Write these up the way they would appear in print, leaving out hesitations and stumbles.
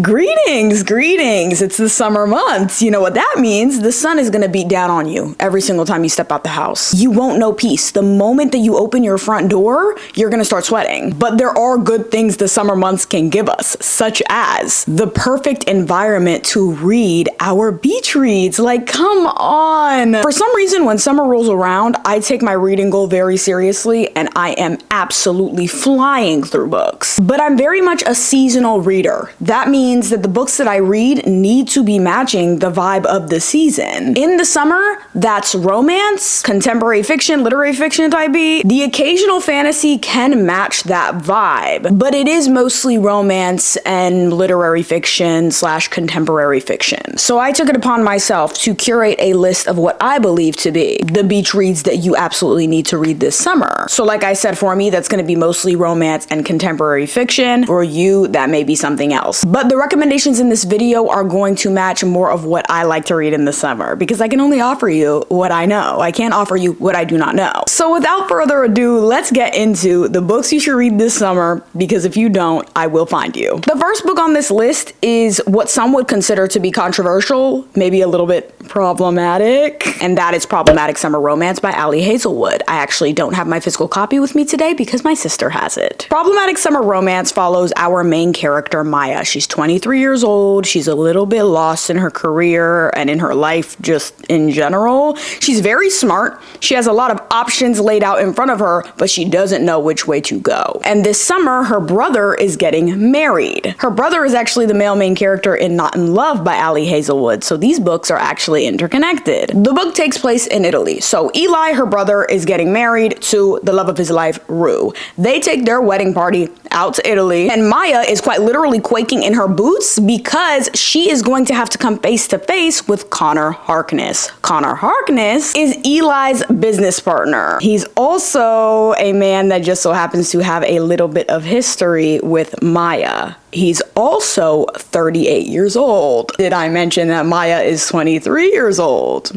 Greetings, greetings. It's the summer months. You know what that means? The sun is gonna beat down on you every single time you step out the house. You won't know peace. The moment that you open your front door, you're gonna start sweating. But there are good things the summer months can give us, such as the perfect environment to read our beach reads. Like, come on. For some reason, when summer rolls around, I take my reading goal very seriously and I am absolutely flying through books. But I'm very much a seasonal reader. That means that the books that I read need to be matching the vibe of the season. In the summer, that's romance, contemporary fiction, literary fiction type B. The occasional fantasy can match that vibe, but it is mostly romance and literary fiction / contemporary fiction. So I took it upon myself to curate a list of what I believe to be the beach reads that you absolutely need to read this summer. So like I said, for me, that's going to be mostly romance and contemporary fiction. For you, that may be something else. But the recommendations in this video are going to match more of what I like to read in the summer because I can only offer you what I know. I can't offer you what I do not know. So without further ado, let's get into the books you should read this summer, because if you don't, I will find you. The first book on this list is what some would consider to be controversial, maybe a little bit problematic, and that is Problematic Summer Romance by Ali Hazelwood. I actually don't have my physical copy with me today because my sister has it. Problematic Summer Romance follows our main character, Maya. She's 23 years old. She's a little bit lost in her career and in her life just in general. She's very smart. She has a lot of options laid out in front of her, but she doesn't know which way to go. And this summer, her brother is getting married. Her brother is actually the male main character in Not in Love by Ali Hazelwood, so these books are actually interconnected. The book takes place in Italy. So Eli, her brother, is getting married to the love of his life, Rue. They take their wedding party out to Italy, and Maya is quite literally quaking in her boots because she is going to have to come face to face with Connor Harkness. Connor Harkness is Eli's business partner. He's also a man that just so happens to have a little bit of history with Maya. He's also 38 years old. Did I mention that Maya is 23 years old?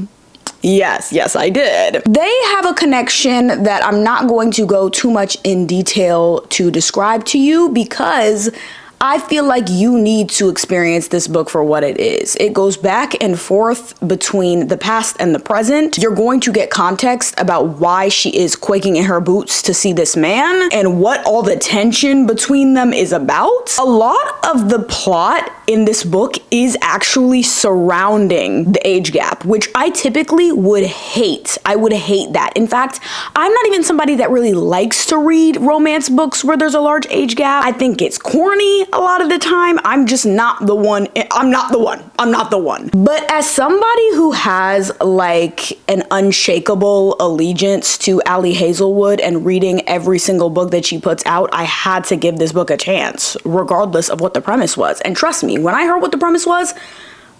Yes, I did. They have a connection that I'm not going to go too much in detail to describe to you because I feel like you need to experience this book for what it is. It goes back and forth between the past and the present. You're going to get context about why she is quaking in her boots to see this man and what all the tension between them is about. A lot of the plot in this book is actually surrounding the age gap, which I typically would hate. I would hate that. In fact, I'm not even somebody that really likes to read romance books where there's a large age gap. I think it's corny a lot of the time. I'm just not the one. I'm not the one. But as somebody who has like an unshakable allegiance to Ali Hazelwood and reading every single book that she puts out, I had to give this book a chance, regardless of what the premise was. And trust me, when I heard what the premise was,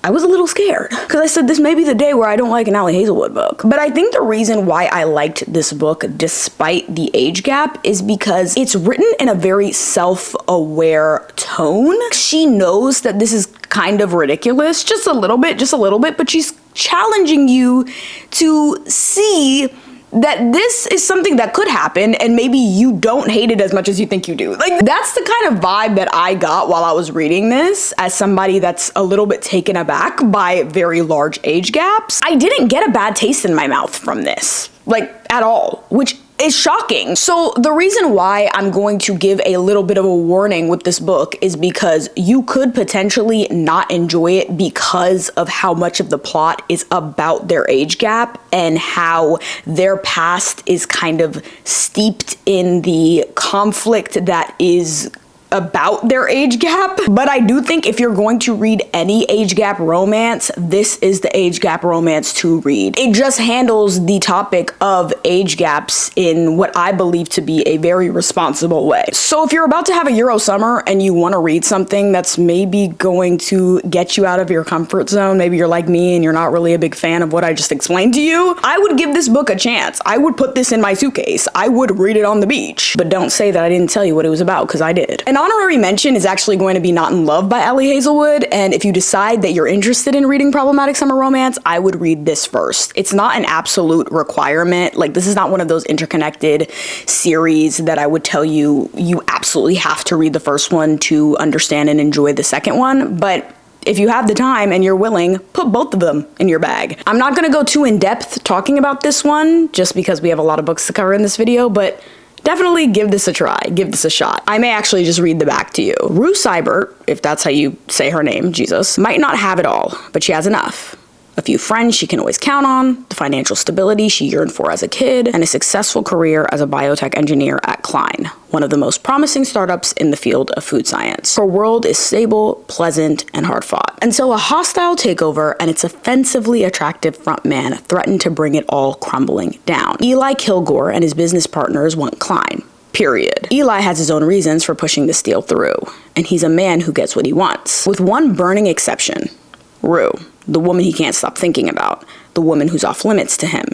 I was a little scared because I said this may be the day where I don't like an Ali Hazelwood book. But I think the reason why I liked this book despite the age gap is because it's written in a very self-aware tone. She knows that this is kind of ridiculous, just a little bit, but she's challenging you to see that this is something that could happen and maybe you don't hate it as much as you think you do. Like, that's the kind of vibe that I got while I was reading this as somebody that's a little bit taken aback by very large age gaps. I didn't get a bad taste in my mouth from this, like at all, which is shocking. So the reason why I'm going to give a little bit of a warning with this book is because you could potentially not enjoy it because of how much of the plot is about their age gap and how their past is kind of steeped in the conflict that is about their age gap. But I do think if you're going to read any age gap romance, this is the age gap romance to read. It just handles the topic of age gaps in what I believe to be a very responsible way. So if you're about to have a Euro summer and you want to read something that's maybe going to get you out of your comfort zone, maybe you're like me and you're not really a big fan of what I just explained to you, I would give this book a chance. I would put this in my suitcase. I would read it on the beach. But don't say that I didn't tell you what it was about, because I did. And honorary mention is actually going to be Not in Love by Allie Hazelwood, and if you decide that you're interested in reading problematic summer romance, I would read this first. It's not an absolute requirement. Like, this is not one of those interconnected series that I would tell you absolutely have to read the first one to understand and enjoy the second one, but if you have the time and you're willing, put both of them in your bag. I'm not gonna go too in depth talking about this one just because we have a lot of books to cover in this video, but definitely give this a try, give this a shot. I may actually just read the back to you. Rue Seibert, if that's how you say her name, Jesus, might not have it all, but she has enough. A few friends she can always count on, the financial stability she yearned for as a kid, and a successful career as a biotech engineer at Klein, one of the most promising startups in the field of food science. Her world is stable, pleasant, and hard-fought, until a hostile takeover and its offensively attractive front man threaten to bring it all crumbling down. Eli Kilgore and his business partners want Klein. Period. Eli has his own reasons for pushing this deal through, and he's a man who gets what he wants. With one burning exception, Rue, the woman he can't stop thinking about, the woman who's off limits to him.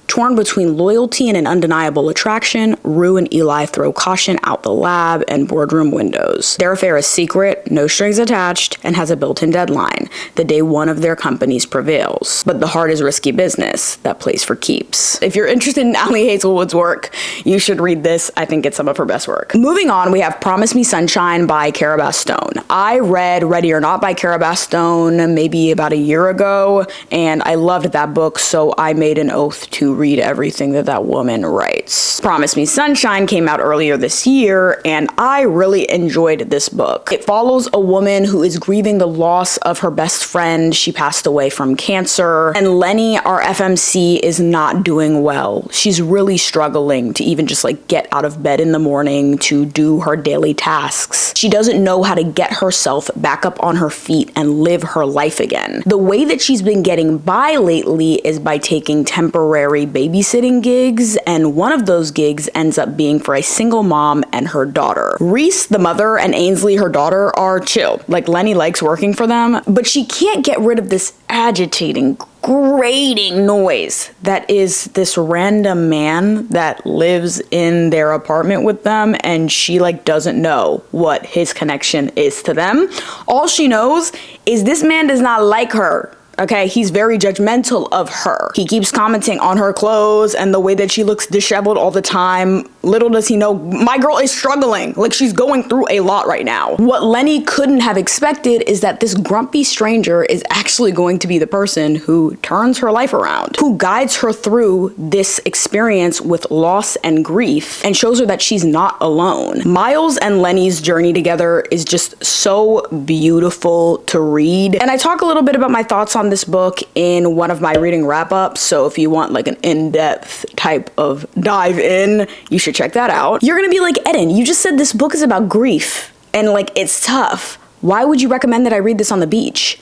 Torn between loyalty and an undeniable attraction, Rue and Eli throw caution out the lab and boardroom windows. Their affair is secret, no strings attached, and has a built-in deadline, the day one of their companies prevails. But the heart is risky business that plays for keeps. If you're interested in Allie Hazelwood's work, you should read this. I think it's some of her best work. Moving on, we have Promise Me Sunshine by Cara Bastone. I read Ready or Not by Cara Bastone maybe about a year ago, and I loved that book, so I made an oath to read everything that woman writes. Promise Me Sunshine came out earlier this year, and I really enjoyed this book. It follows a woman who is grieving the loss of her best friend. She passed away from cancer, and Lenny, our FMC, is not doing well. She's really struggling to even just like get out of bed in the morning to do her daily tasks. She doesn't know how to get herself back up on her feet and live her life again. The way that she's been getting by lately is by taking temporary babysitting gigs, and one of those gigs ends up being for a single mom and her daughter. Reese, the mother, and Ainsley, her daughter, are chill. Like, Lenny likes working for them, but she can't get rid of this agitating, grating noise that is this random man that lives in their apartment with them, and she like doesn't know what his connection is to them. All she knows is this man does not like her. Okay, he's very judgmental of her. He keeps commenting on her clothes and the way that she looks disheveled all the time. Little does he know, my girl is struggling. Like, she's going through a lot right now. What Lenny couldn't have expected is that this grumpy stranger is actually going to be the person who turns her life around, who guides her through this experience with loss and grief and shows her that she's not alone. Miles and Lenny's journey together is just so beautiful to read. And I talk a little bit about my thoughts on this book in one of my reading wrap-ups, so if you want like an in-depth type of dive in, you should check that out. You're gonna be like, Eden, you just said this book is about grief and like it's tough. Why would you recommend that I read this on the beach?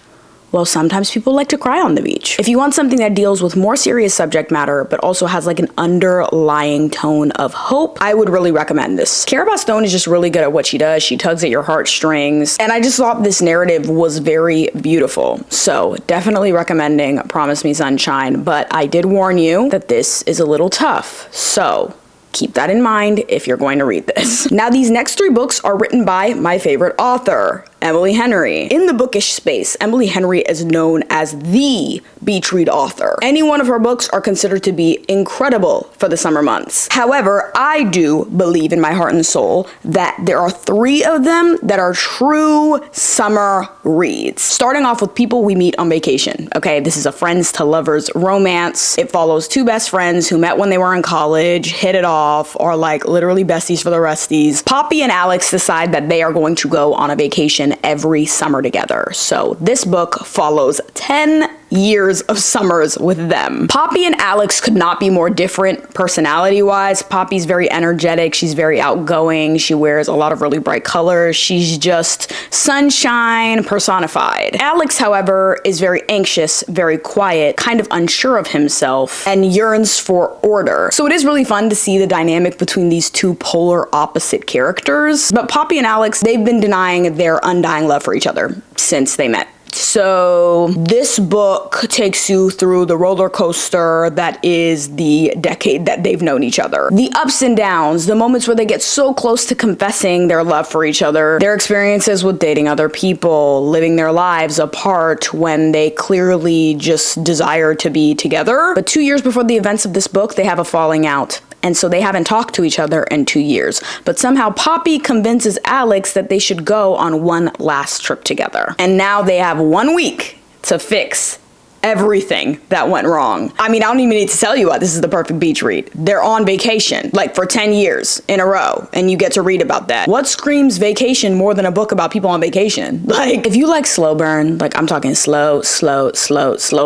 Well, sometimes people like to cry on the beach. If you want something that deals with more serious subject matter, but also has like an underlying tone of hope, I would really recommend this. Cara Bastone is just really good at what she does. She tugs at your heartstrings, and I just thought this narrative was very beautiful. So definitely recommending Promise Me Sunshine, but I did warn you that this is a little tough. So keep that in mind if you're going to read this. Now, these next three books are written by my favorite author, Emily Henry. In the bookish space, Emily Henry is known as the beach read author. Any one of her books are considered to be incredible for the summer months. However, I do believe in my heart and soul that there are three of them that are true summer reads. Starting off with People We Meet on Vacation. Okay, this is a friends to lovers romance. It follows two best friends who met when they were in college, hit it off, are like literally besties for the resties. Poppy and Alex decide that they are going to go on a vacation every summer together. So this book follows 10 years of summers with them. Poppy and Alex could not be more different personality-wise. Poppy's very energetic. She's very outgoing. She wears a lot of really bright colors. She's just sunshine personified. Alex, however, is very anxious, very quiet, kind of unsure of himself, and yearns for order. So it is really fun to see the dynamic between these two polar opposite characters. But Poppy and Alex, they've been denying their undying love for each other since they met So this book takes you through the roller coaster that is the decade that they've known each other. The ups and downs, the moments where they get so close to confessing their love for each other, their experiences with dating other people, living their lives apart when they clearly just desire to be together. But 2 years before the events of this book, they have a falling out. And so they haven't talked to each other in 2 years. But somehow Poppy convinces Alex that they should go on one last trip together. And now they have 1 week to fix everything that went wrong. I mean, I don't even need to tell you why this is the perfect beach read. They're on vacation, like for 10 years in a row, and you get to read about that. What screams vacation more than a book about people on vacation? Like, if you like slow burn, like I'm talking slow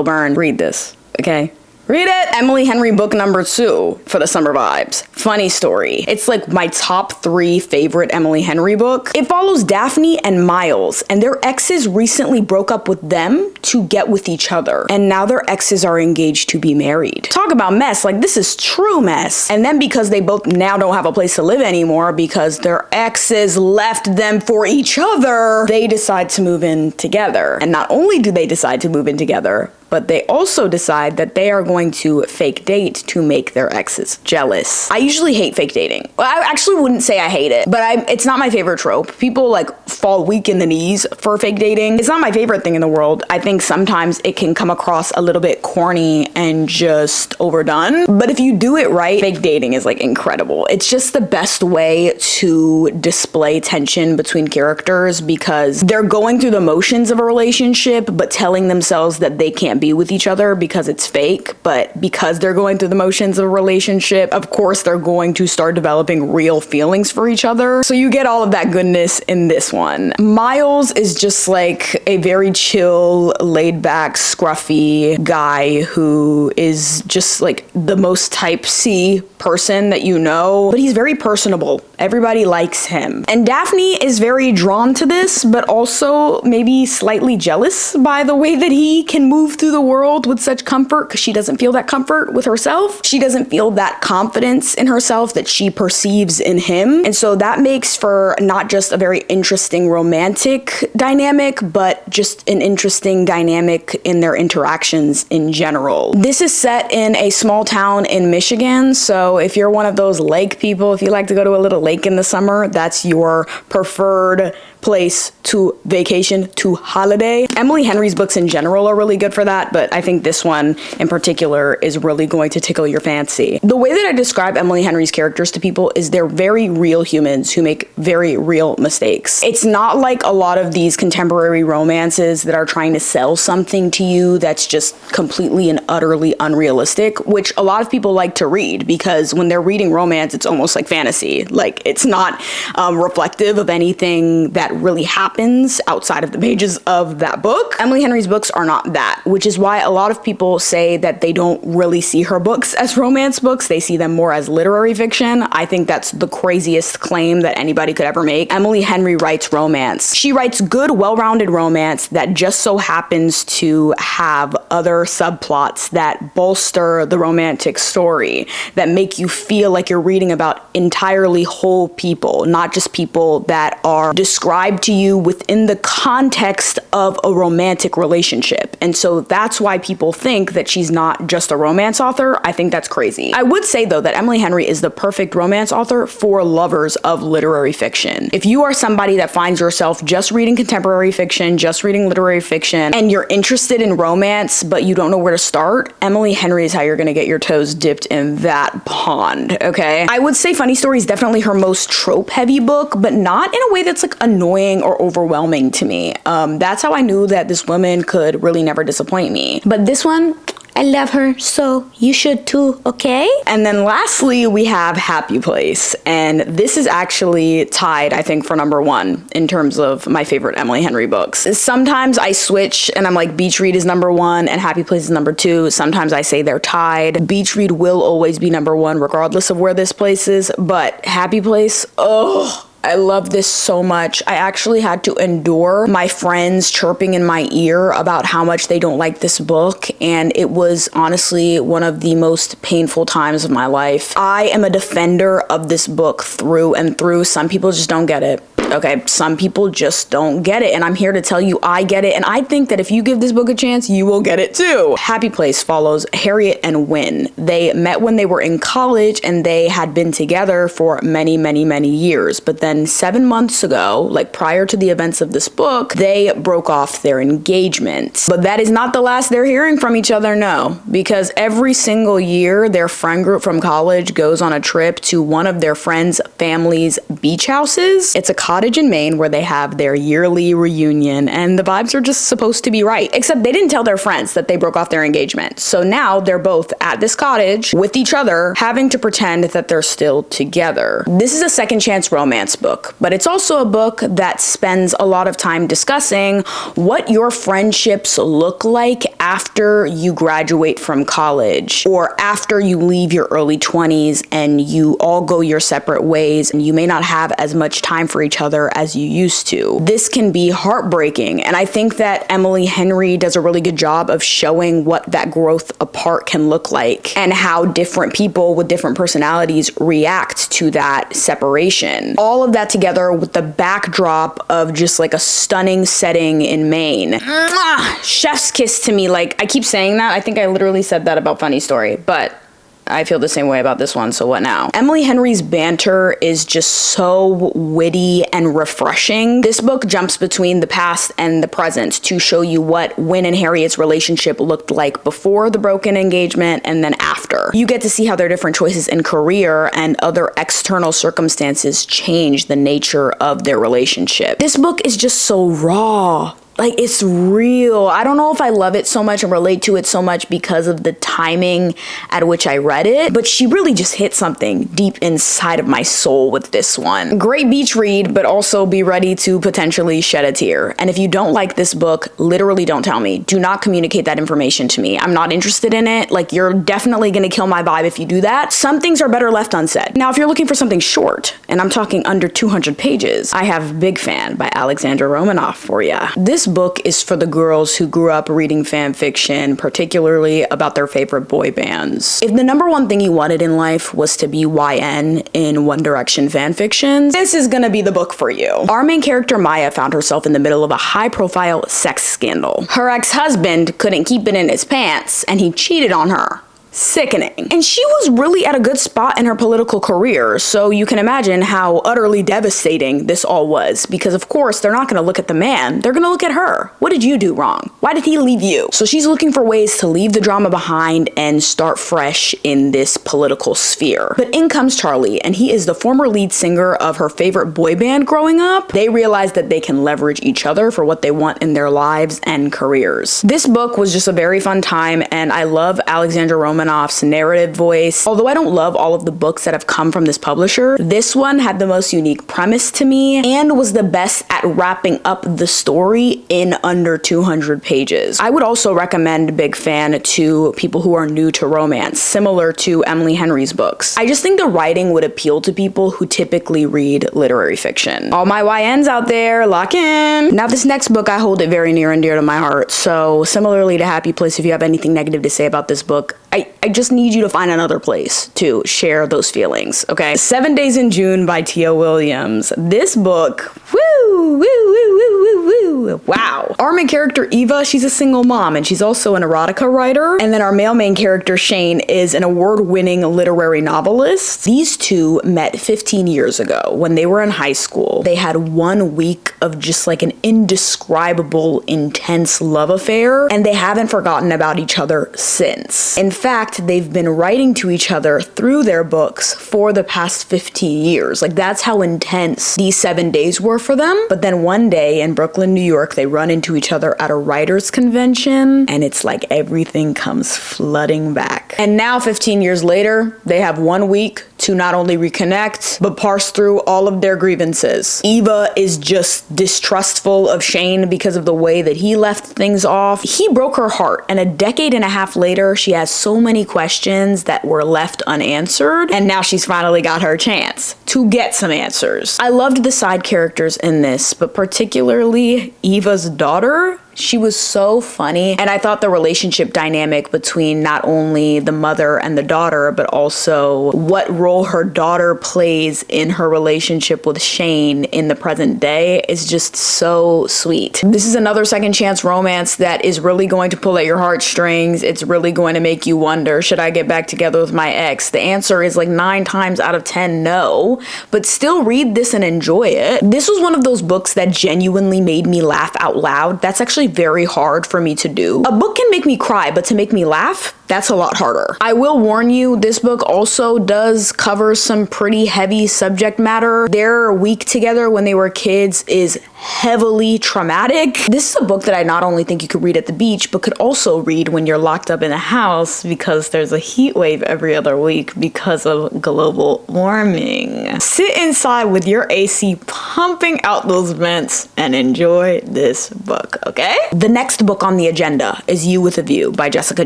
burn, read this, okay? Read it! Emily Henry book number 2 for the summer vibes. Funny story. It's like my top 3 favorite Emily Henry book. It follows Daphne and Miles, and their exes recently broke up with them to get with each other. And now their exes are engaged to be married. Talk about mess, like this is true mess. And then because they both now don't have a place to live anymore because their exes left them for each other, they decide to move in together. And not only do they decide to move in together, but they also decide that they are going to fake date to make their exes jealous. I usually hate fake dating. Well, I actually wouldn't say I hate it, but it's not my favorite trope. People like fall weak in the knees for fake dating. It's not my favorite thing in the world. I think sometimes it can come across a little bit corny and just overdone. But if you do it right, fake dating is like incredible. It's just the best way to display tension between characters because they're going through the motions of a relationship, but telling themselves that they can't be with each other because it's fake, but because they're going through the motions of a relationship, of course they're going to start developing real feelings for each other. So you get all of that goodness in this one. Miles is just like a very chill, laid back, scruffy guy who is just like the most type C person that you know, but he's very personable. Everybody likes him. And Daphne is very drawn to this, but also maybe slightly jealous by the way that he can move through the world with such comfort because she doesn't feel that comfort with herself. She doesn't feel that confidence in herself that she perceives in him. And so that makes for not just a very interesting romantic dynamic, but just an interesting dynamic in their interactions in general. This is set in a small town in Michigan. So if you're one of those lake people, if you like to go to a little lake in the summer, that's your preferred place to vacation, to holiday. Emily Henry's books in general are really good for that, but I think this one in particular is really going to tickle your fancy. The way that I describe Emily Henry's characters to people is they're very real humans who make very real mistakes. It's not like a lot of these contemporary romances that are trying to sell something to you that's just completely and utterly unrealistic, which a lot of people like to read because when they're reading romance, it's almost like fantasy. Like it's not reflective of anything that really happens outside of the pages of that book. Emily Henry's books are not that, which is why a lot of people say that they don't really see her books as romance books. They see them more as literary fiction. I think that's the craziest claim that anybody could ever make. Emily Henry writes romance. She writes good, well-rounded romance that just so happens to have other subplots that bolster the romantic story, that make you feel like you're reading about entirely whole people, not just people that are described to you within the context of a romantic relationship. And so that's why people think that she's not just a romance author. I think that's crazy. I would say though that Emily Henry is the perfect romance author for lovers of literary fiction. If you are somebody that finds yourself just reading contemporary fiction, just reading literary fiction, and you're interested in romance, but you don't know where to start, Emily Henry is how you're gonna get your toes dipped in that pond, okay? I would say Funny Story is definitely her most trope-heavy book, but not in a way that's like annoying or overwhelming to me. That's how I knew that this woman could really never disappoint me. But this one, I love her, so you should too, okay? And then lastly, we have Happy Place. And this is actually tied, I think, for number 1 in terms of my favorite Emily Henry books. Sometimes I switch and I'm like, Beach Read is number 1 and Happy Place is number 2. Sometimes I say they're tied. Beach Read will always be number 1 regardless of where this place is, but Happy Place, oh, I love this so much. I actually had to endure my friends chirping in my ear about how much they don't like this book, and it was honestly one of the most painful times of my life. I am a defender of this book through and through. Some people just don't get it. okay? Some people just don't get it, and I'm here to tell you I get it, and I think that if you give this book a chance, you will get it too. Happy Place follows Harriet and Wynne. They met when they were in college, and they had been together for many, many, many years, but then 7 months ago, like prior to the events of this book, they broke off their engagement. But that is not the last they're hearing from each other, no, because every single year, their friend group from college goes on a trip to one of their friends' family's beach houses. It's a cottage in Maine where they have their yearly reunion, and the vibes are just supposed to be right. Except they didn't tell their friends that they broke off their engagement. So now they're both at this cottage with each other, having to pretend that they're still together. This is a second chance romance book, but it's also a book that spends a lot of time discussing what your friendships look like after you graduate from college, or after you leave your early 20s and you all go your separate ways and you may not have as much time for each other as you used to. This can be heartbreaking, and I think that Emily Henry does a really good job of showing what that growth apart can look like and how different people with different personalities react to that separation. All of that together with the backdrop of just like a stunning setting in Maine. Mwah! Chef's kiss to me. Like, I keep saying that. I think I literally said that about Funny Story, but I feel the same way about this one, so what now? Emily Henry's banter is just so witty and refreshing. This book jumps between the past and the present to show you what Wynne and Harriet's relationship looked like before the broken engagement and then after. You get to see how their different choices in career and other external circumstances change the nature of their relationship. This book is just so raw. Like, it's real. I don't know if I love it so much and relate to it so much because of the timing at which I read it, but she really just hit something deep inside of my soul with this one. Great beach read, but also be ready to potentially shed a tear. And if you don't like this book, literally don't tell me. Do not communicate that information to me. I'm not interested in it. Like, you're definitely gonna kill my vibe if you do that. Some things are better left unsaid. Now, if you're looking for something short, and I'm talking under 200 pages, I have Big Fan by Alexandra Romanoff for ya. This book is for the girls who grew up reading fan fiction, particularly about their favorite boy bands. If the number one thing you wanted in life was to be YN in One Direction fan fiction, this is gonna be the book for you. Our main character Maya found herself in the middle of a high-profile sex scandal. Her ex-husband couldn't keep it in his pants, and he cheated on her. Sickening. And she was really at a good spot in her political career, so you can imagine how utterly devastating this all was, because of course they're not gonna look at the man, they're gonna look at her. What did you do wrong? Why did he leave you? So she's looking for ways to leave the drama behind and start fresh in this political sphere. But in comes Charlie, and he is the former lead singer of her favorite boy band growing up. They realize that they can leverage each other for what they want in their lives and careers. This book was just a very fun time, and I love Alexandra Romanoff's narrative voice. Although I don't love all of the books that have come from this publisher, this one had the most unique premise to me and was the best at wrapping up the story in under 200 pages. I would also recommend Big Fan to people who are new to romance, similar to Emily Henry's books. I just think the writing would appeal to people who typically read literary fiction. All my YNs out there, lock in! Now this next book, I hold it very near and dear to my heart, so similarly to Happy Place, if you have anything negative to say about this book, I just need you to find another place to share those feelings, okay? 7 Days in June by Tia Williams. This book, woo, woo, woo, woo, woo, woo, wow. Our main character, Eva, she's a single mom, and she's also an erotica writer. And then our male main character, Shane, is an award-winning literary novelist. These two met 15 years ago when they were in high school. They had 1 week of just like an indescribable, intense love affair, and they haven't forgotten about each other since. In fact, they've been writing to each other through their books for the past 15 years. Like, that's how intense these 7 days were for them. But then one day in Brooklyn, New York, they run into each other at a writer's convention, and it's like everything comes flooding back. And now, 15 years later, they have 1 week to not only reconnect, but parse through all of their grievances. Eva is just distrustful of Shane because of the way that he left things off. He broke her heart, and a decade and a half later, she has so many questions that were left unanswered, and now she's finally got her chance to get some answers. I loved the side characters in this, but particularly Eva's daughter. She was so funny, and I thought the relationship dynamic between not only the mother and the daughter, but also what role her daughter plays in her relationship with Shane in the present day is just so sweet. This is another second chance romance that is really going to pull at your heartstrings. It's really going to make you wonder, should I get back together with my ex? The answer is like 9 times out of 10 no, but still read this and enjoy it. This was one of those books that genuinely made me laugh out loud. That's actually very hard for me to do. A book can make me cry, but to make me laugh, that's a lot harder. I will warn you, this book also does cover some pretty heavy subject matter. Their week together when they were kids is heavily traumatic. This is a book that I not only think you could read at the beach, but could also read when you're locked up in a house because there's a heat wave every other week because of global warming. Sit inside with your AC pumping out those vents and enjoy this book, okay? The next book on the agenda is You with a View by Jessica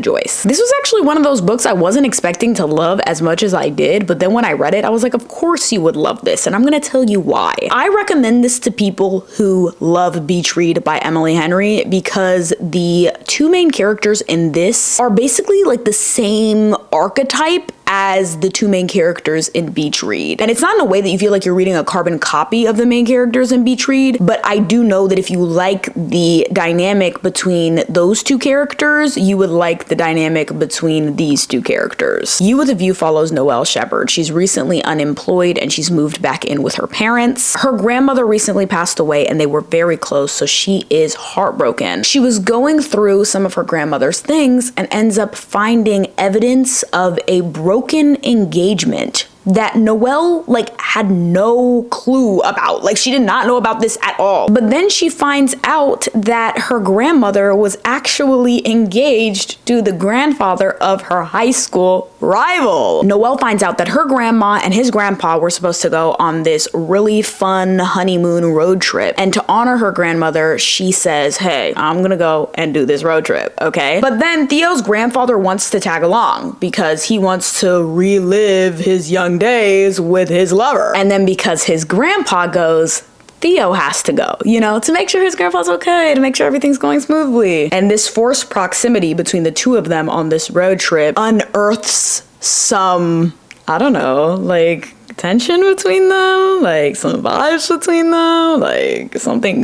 Joyce. This was actually one of those books I wasn't expecting to love as much as I did, but then when I read it, I was like, of course you would love this, and I'm gonna tell you why. I recommend this to people who love Beach Read by Emily Henry because the 2 main characters in this are basically like the same archetype as the 2 main characters in Beach Read. And it's not in a way that you feel like you're reading a carbon copy of the main characters in Beach Read, but I do know that if you like the dynamic between those 2 characters, you would like the dynamic between these 2 characters. You with a View follows Noelle Shepard. She's recently unemployed and she's moved back in with her parents. Her grandmother recently passed away and they were very close, so she is heartbroken. She was going through some of her grandmother's things and ends up finding evidence of a broken engagement that Noelle had no clue about. She did not know about this at all. But then she finds out that her grandmother was actually engaged to the grandfather of her high school rival. Noelle finds out that her grandma and his grandpa were supposed to go on this really fun honeymoon road trip. And to honor her grandmother, she says, hey, I'm gonna go and do this road trip, okay? But then Theo's grandfather wants to tag along because he wants to relive his young days with his lover. And then because his grandpa goes, Theo has to go, to make sure his grandpa's okay, to make sure everything's going smoothly. And this forced proximity between the 2 of them on this road trip unearths some, I don't know, tension between them, some vibes between them, something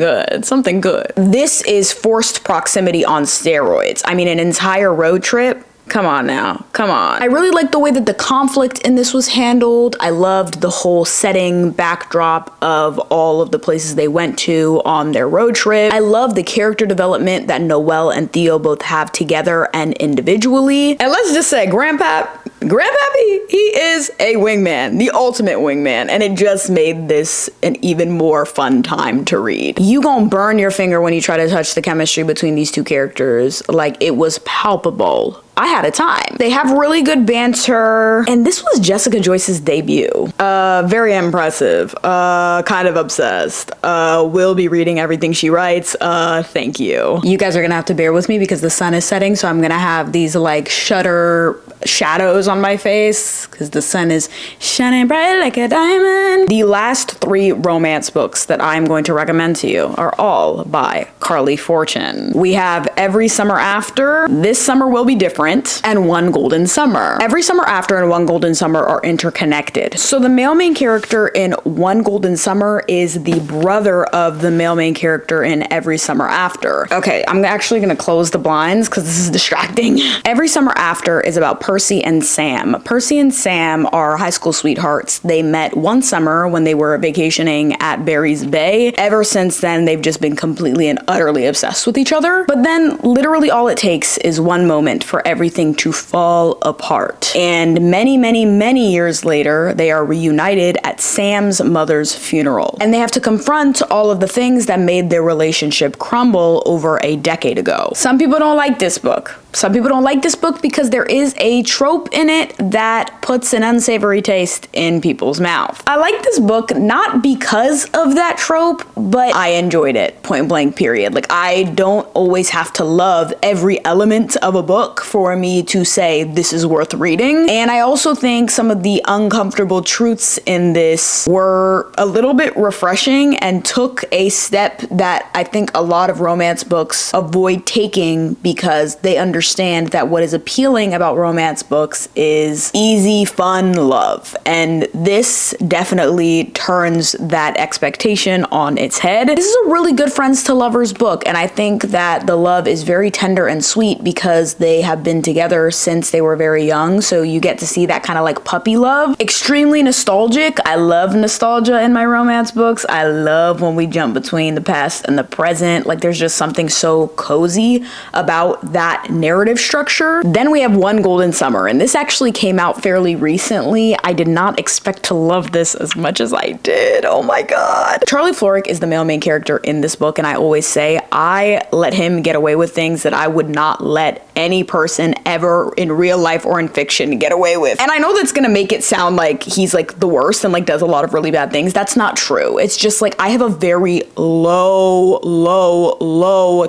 good. This is forced proximity on steroids. I mean, an entire road trip. Come on now, come on. I really liked the way that the conflict in this was handled. I loved the whole setting, backdrop of all of the places they went to on their road trip. I love the character development that Noelle and Theo both have together and individually. And let's just say, Grandpappy, he is a wingman, the ultimate wingman, and it just made this an even more fun time to read. You gonna burn your finger when you try to touch the chemistry between these 2 characters. It was palpable. I had a time. They have really good banter, and this was Jessica Joyce's debut. Very impressive. Kind of obsessed. Will be reading everything she writes. Thank you. You guys are gonna have to bear with me because the sun is setting, so I'm gonna have these shutter shadows on my face because the sun is shining bright like a diamond. The last 3 romance books that I'm going to recommend to you are all by Carly Fortune. We have Every Summer After, This Summer Will Be Different, and One Golden Summer. Every Summer After and One Golden Summer are interconnected. So the male main character in One Golden Summer is the brother of the male main character in Every Summer After. Okay, I'm actually gonna close the blinds because this is distracting. Every Summer After is about Percy and Sam. Percy and Sam are high school sweethearts. They met one summer when they were vacationing at Barry's Bay. Ever since then, they've just been completely and utterly obsessed with each other. But then literally all it takes is one moment for everything to fall apart. And many, many, many years later, they are reunited at Sam's mother's funeral. And they have to confront all of the things that made their relationship crumble over a decade ago. Some people don't like this book. Some people don't like this book because there is a trope in it that puts an unsavory taste in people's mouth. I like this book not because of that trope, but I enjoyed it, point blank period. Like, I don't always have to love every element of a book for me to say this is worth reading. And I also think some of the uncomfortable truths in this were a little bit refreshing and took a step that I think a lot of romance books avoid taking because they understand that what is appealing about romance books is easy, fun love. And this definitely turns that expectation on its head. This is a really good friends to lovers book, and I think that the love is very tender and sweet because they have been together since they were very young, so you get to see that kind of like puppy love. Extremely nostalgic. I love nostalgia in my romance books. I love when we jump between the past and the present. Like, there's just something so cozy about that narrative structure. Then we have One Golden Summer, and this actually came out fairly recently. I did not expect to love this as much as I did. Oh my god. Charlie Florrick is the male main character in this book, and I always say I let him get away with things that I would not let any person ever in real life or in fiction get away with. And I know that's gonna make it sound like he's like the worst and like does a lot of really bad things. That's not true. It's just like I have a very low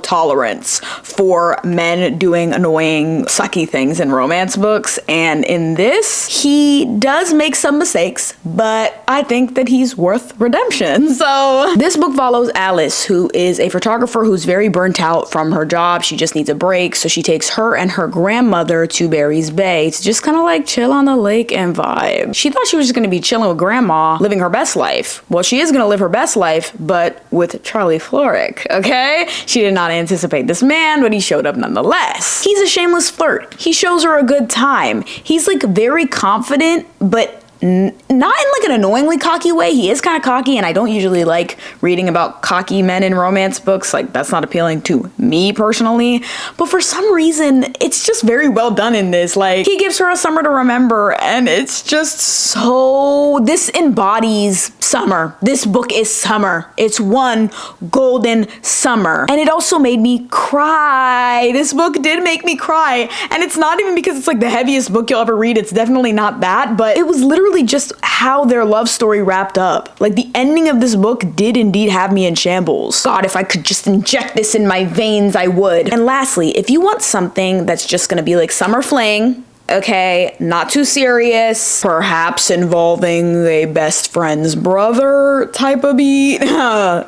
tolerance for men doing annoying, sucky things in romance books. And in this, he does make some mistakes, but I think that he's worth redemption. So this book follows Alice, who is a photographer who's very burnt out from her job. She just needs a break. So she takes her and her grandmother to Barry's Bay to just kind of like chill on the lake and vibe. She thought she was just going to be chilling with grandma, living her best life. Well, she is going to live her best life, but with Charlie Florrick, okay? She did not anticipate this man, but he showed up nonetheless. He's a shameless flirt. He shows her a good time. He's like very confident, but not in like an annoyingly cocky way. He is kind of cocky, and I don't usually like reading about cocky men in romance books. Like, that's not appealing to me personally, but for some reason it's just very well done in this. Like, he gives her a summer to remember, and it's just so, this embodies summer. This book is summer. It's one golden summer. And it also made me cry. This book did make me cry, and it's not even because it's like the heaviest book you'll ever read. It's definitely not that, but it was literally just how their love story wrapped up. Like, the ending of this book did indeed have me in shambles. God, if I could just inject this in my veins, I would. And lastly, if you want something that's just gonna be like summer fling, okay, not too serious, perhaps involving a best friend's brother type of beat,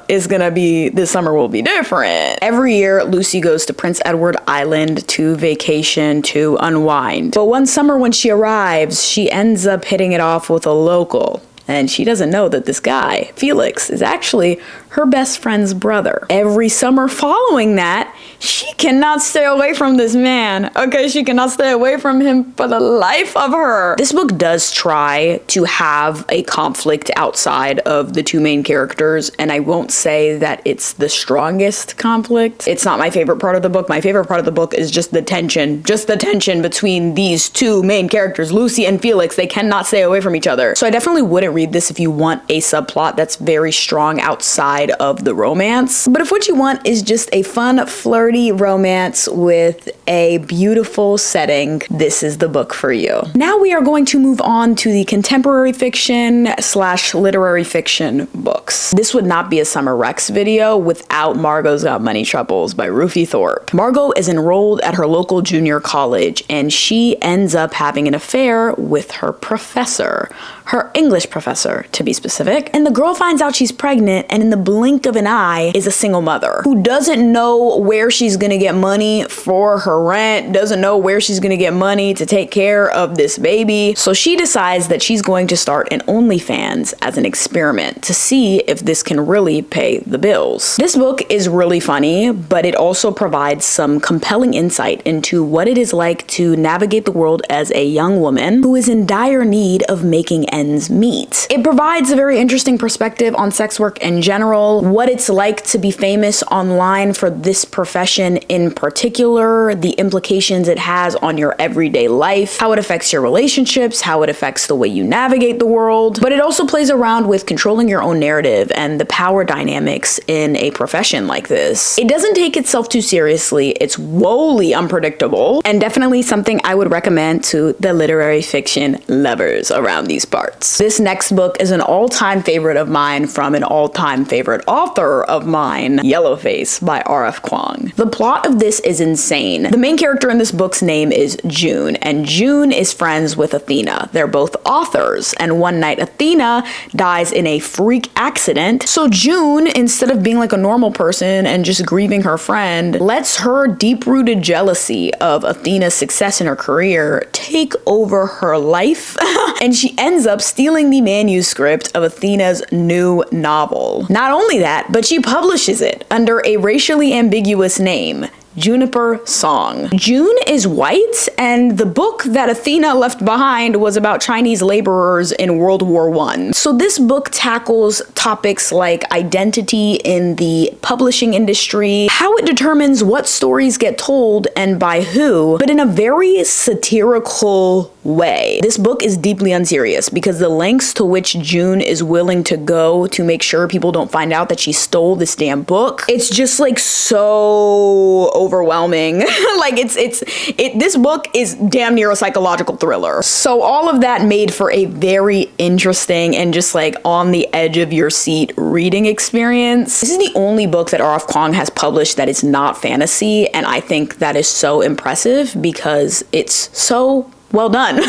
is gonna be, this summer will be different. Every year, Lucy goes to Prince Edward Island to vacation to unwind. But one summer when she arrives, she ends up hitting it off with a local. And she doesn't know that this guy, Felix, is actually her best friend's brother. Every summer following that, she cannot stay away from this man. Okay, she cannot stay away from him for the life of her. This book does try to have a conflict outside of the two main characters, and I won't say that it's the strongest conflict. It's not my favorite part of the book. My favorite part of the book is just the tension between these two main characters, Lucy and Felix. They cannot stay away from each other. So I definitely wouldn't read this if you want a subplot that's very strong outside of the romance. But if what you want is just a fun, flirty romance with a beautiful setting, this is the book for you. Now we are going to move on to the contemporary fiction / literary fiction books. This would not be a Summer Rex video without Margot's Got Money Troubles by Ruthie Thorpe. Margot is enrolled at her local junior college, and she ends up having an affair with her professor. Her English professor, to be specific. And the girl finds out she's pregnant, and in the blink of an eye is a single mother who doesn't know where she's gonna get money for her rent, doesn't know where she's gonna get money to take care of this baby. So she decides that she's going to start an OnlyFans as an experiment to see if this can really pay the bills. This book is really funny, but it also provides some compelling insight into what it is like to navigate the world as a young woman who is in dire need of making ends meet. It provides a very interesting perspective on sex work in general, general, what it's like to be famous online for this profession in particular, the implications it has on your everyday life, how it affects your relationships, how it affects the way you navigate the world. But it also plays around with controlling your own narrative and the power dynamics in a profession like this. It doesn't take itself too seriously. It's woefully unpredictable, and definitely something I would recommend to the literary fiction lovers around these parts. This next book is an all-time favorite of mine from an all-time favorite author of mine, Yellowface by R.F. Kuang. The plot of this is insane. The main character in this book's name is June, and June is friends with Athena. They're both authors, and one night Athena dies in a freak accident. So June, instead of being like a normal person and just grieving her friend, lets her deep-rooted jealousy of Athena's success in her career take over her life, and she ends up stealing the manuscript of Athena's new novel. Not only that, but she publishes it under a racially ambiguous name, Juniper Song. June is white, and the book that Athena left behind was about Chinese laborers in World War I. So this book tackles topics like identity in the publishing industry, how it determines what stories get told and by who, but in a very satirical way. This book is deeply unserious because the lengths to which June is willing to go to make sure people don't find out that she stole this damn book, it's just like so overwhelming. Like this book is damn near a psychological thriller. So all of that made for a very interesting and just like on the edge of your seat reading experience. This is the only book that R.F. Kuang has published that is not fantasy, and I think that is so impressive because it's so well done.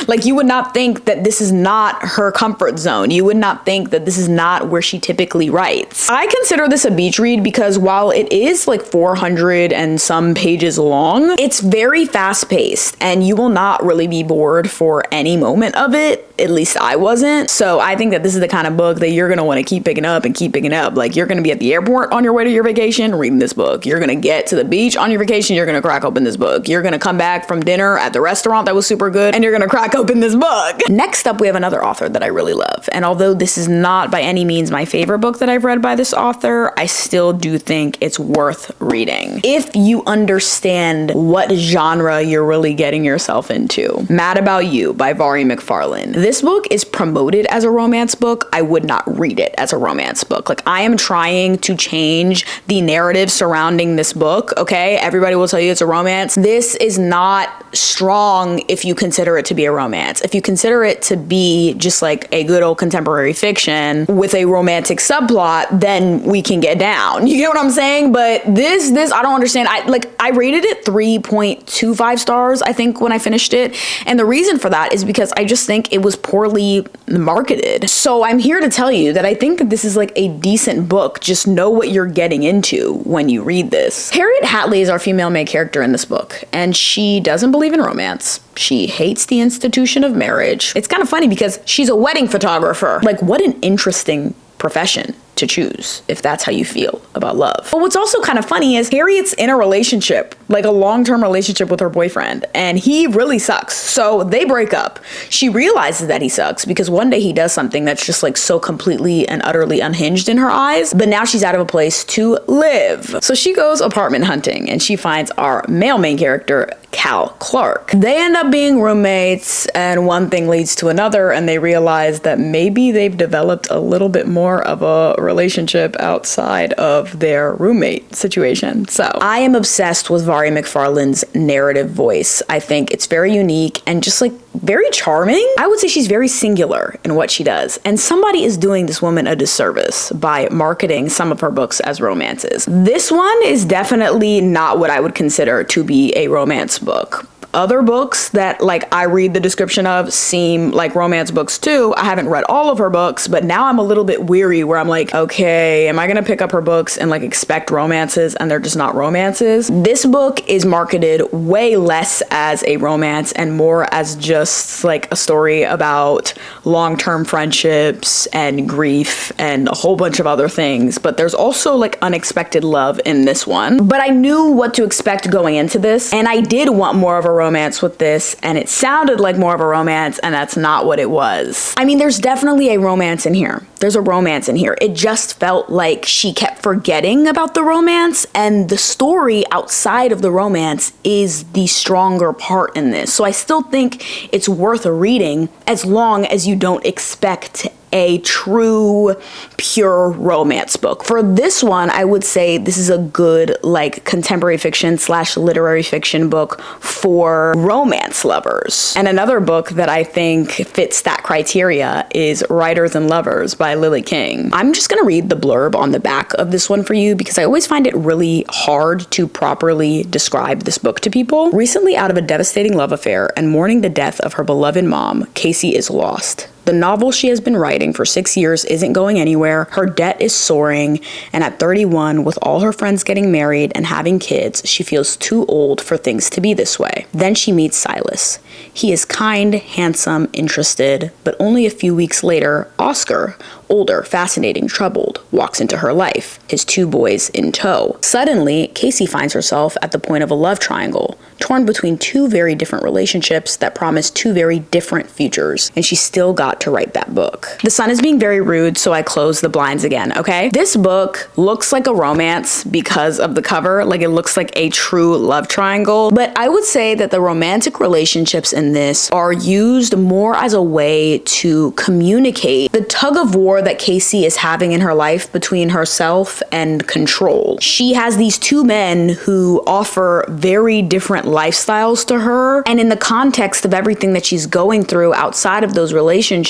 Like, you would not think that this is not her comfort zone. You would not think that this is not where she typically writes. I consider this a beach read because while it is like 400 and some pages long, it's very fast paced and you will not really be bored for any moment of it. At least I wasn't. So I think that this is the kind of book that you're gonna want to keep picking up and keep picking up. Like, you're gonna be at the airport on your way to your vacation reading this book. You're gonna get to the beach on your vacation, you're gonna crack open this book. You're gonna come back from dinner at the restaurant that was super good and you're gonna crack open this book. Next up, we have another author that I really love. And although this is not by any means my favorite book that I've read by this author, I still do think it's worth reading if you understand what genre you're really getting yourself into. Mad About You by Vari McFarlane. This book is promoted as a romance book. I would not read it as a romance book. Like, I am trying to change the narrative surrounding this book, okay? Everybody will tell you it's a romance. This is not strong if you consider it to be a romance. If you consider it to be just like a good old contemporary fiction with a romantic subplot, then we can get down. You get what I'm saying? But this, I don't understand. I rated it 3.25 stars, I think, when I finished it. And the reason for that is because I just think it was poorly marketed. So I'm here to tell you that I think that this is like a decent book. Just know what you're getting into when you read this. Harriet Hatley is our female main character in this book, and she doesn't believe in romance. She hates the institution of marriage. It's kind of funny because she's a wedding photographer. Like, what an interesting profession to choose if that's how you feel about love. But what's also kind of funny is Harriet's in a relationship, like a long-term relationship with her boyfriend, and he really sucks. So they break up. She realizes that he sucks because one day he does something that's just like so completely and utterly unhinged in her eyes, but now she's out of a place to live. So she goes apartment hunting and she finds our male main character, Cal Clark. They end up being roommates, and one thing leads to another, and they realize that maybe they've developed a little bit more of a relationship outside of their roommate situation. So I am obsessed with Vari McFarlane's narrative voice. I think it's very unique and just like very charming. I would say she's very singular in what she does, and somebody is doing this woman a disservice by marketing some of her books as romances. This one is definitely not what I would consider to be a romance book. Other books that like I read the description of seem like romance books too. I haven't read all of her books, but now I'm a little bit weary where I'm like, okay, am I gonna pick up her books and like expect romances and they're just not romances? This book is marketed way less as a romance and more as just like a story about long-term friendships and grief and a whole bunch of other things. But there's also like unexpected love in this one. But I knew what to expect going into this, and I did want more of a romance with this, and it sounded like more of a romance, and that's not what it was. I mean, there's definitely a romance in here. There's a romance in here. It just felt like she kept forgetting about the romance, and the story outside of the romance is the stronger part in this. So I still think it's worth reading as long as you don't expect a true, pure romance book. For this one, I would say this is a good, like, contemporary fiction / literary fiction book for romance lovers. And another book that I think fits that criteria is Writers and Lovers by Lily King. I'm just gonna read the blurb on the back of this one for you because I always find it really hard to properly describe this book to people. Recently out of a devastating love affair and mourning the death of her beloved mom, Casey is lost. The novel she has been writing for 6 years isn't going anywhere, her debt is soaring, and at 31, with all her friends getting married and having kids, she feels too old for things to be this way. Then she meets Silas. He is kind, handsome, interested, but only a few weeks later, Oscar, older, fascinating, troubled, walks into her life, his 2 boys in tow. Suddenly, Casey finds herself at the point of a love triangle, torn between 2 very different relationships that promise 2 very different futures, and she still got to write that book. The sun is being very rude, so I close the blinds again, okay? This book looks like a romance because of the cover, like it looks like a true love triangle, but I would say that the romantic relationships in this are used more as a way to communicate the tug of war that Casey is having in her life between herself and control. She has these 2 men who offer very different lifestyles to her, and in the context of everything that she's going through outside of those relationships,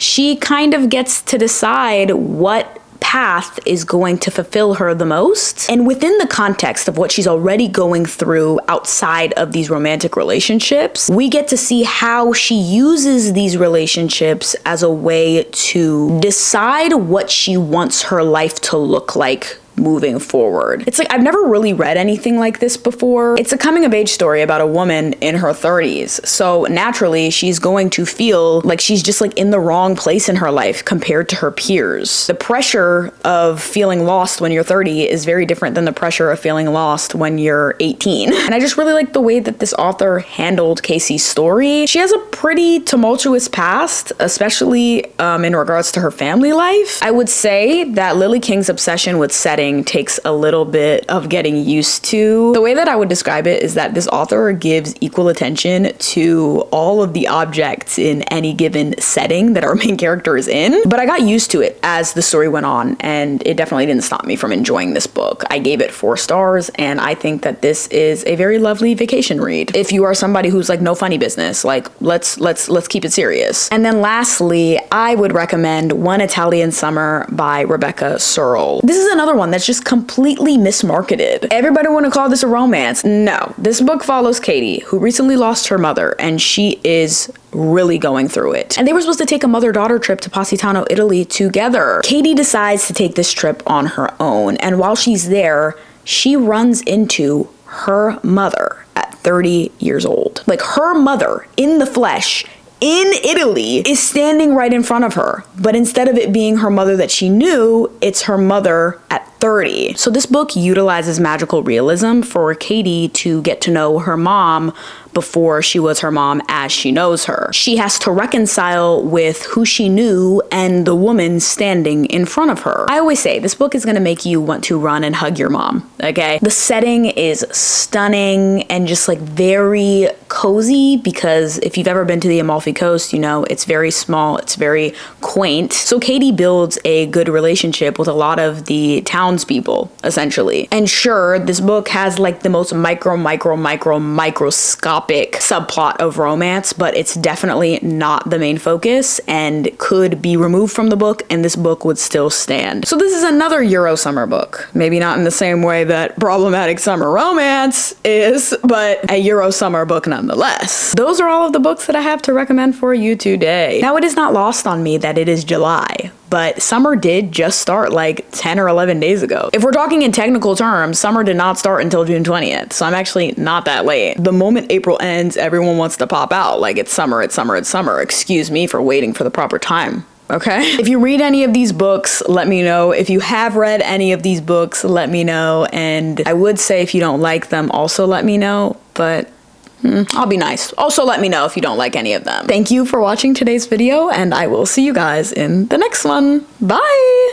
she kind of gets to decide what path is going to fulfill her the most. And within the context of what she's already going through outside of these romantic relationships, we get to see how she uses these relationships as a way to decide what she wants her life to look like moving forward. It's like, I've never really read anything like this before. It's a coming of age story about a woman in her 30s. So naturally, she's going to feel like she's just like in the wrong place in her life compared to her peers. The pressure of feeling lost when you're 30 is very different than the pressure of feeling lost when you're 18. And I just really like the way that this author handled Casey's story. She has a pretty tumultuous past, especially in regards to her family life. I would say that Lily King's obsession with setting takes a little bit of getting used to. The way that I would describe it is that this author gives equal attention to all of the objects in any given setting that our main character is in. But I got used to it as the story went on, and it definitely didn't stop me from enjoying this book. I gave it 4 stars, and I think that this is a very lovely vacation read. If you are somebody who's like no funny business, like let's keep it serious. And then lastly, I would recommend One Italian Summer by Rebecca Searle. This is another one that's just completely mismarketed. Everybody want to call this a romance. No, this book follows Katie, who recently lost her mother, and she is really going through it. And they were supposed to take a mother-daughter trip to Positano, Italy together. Katie decides to take this trip on her own, and while she's there, she runs into her mother at 30 years old. Like, her mother in the flesh in Italy is standing right in front of her. But instead of it being her mother that she knew, it's her mother at 30. So this book utilizes magical realism for Katie to get to know her mom before she was her mom as she knows her. She has to reconcile with who she knew and the woman standing in front of her. I always say this book is gonna make you want to run and hug your mom, okay? The setting is stunning and just like very cozy, because if you've ever been to the Amalfi Coast, you know it's very small, it's very quaint. So Katie builds a good relationship with a lot of the townspeople, essentially. And sure, this book has like the most microscopic subplot of romance, but it's definitely not the main focus and could be removed from the book and this book would still stand. So this is another Euro summer book. Maybe not in the same way that Problematic Summer Romance is, but a Euro summer book nonetheless. Those are all of the books that I have to recommend for you today. Now, it is not lost on me that it is July, but summer did just start like 10 or 11 days ago. If we're talking in technical terms, summer did not start until June 20th, so I'm actually not that late. The moment April ends, everyone wants to pop out like it's summer, it's summer, it's summer. Excuse me for waiting for the proper time. Okay? If you read any of these books, let me know. If you have read any of these books, let me know. And I would say if you don't like them, also let me know, but I'll be nice. Also, let me know if you don't like any of them. Thank you for watching today's video, and I will see you guys in the next one. Bye!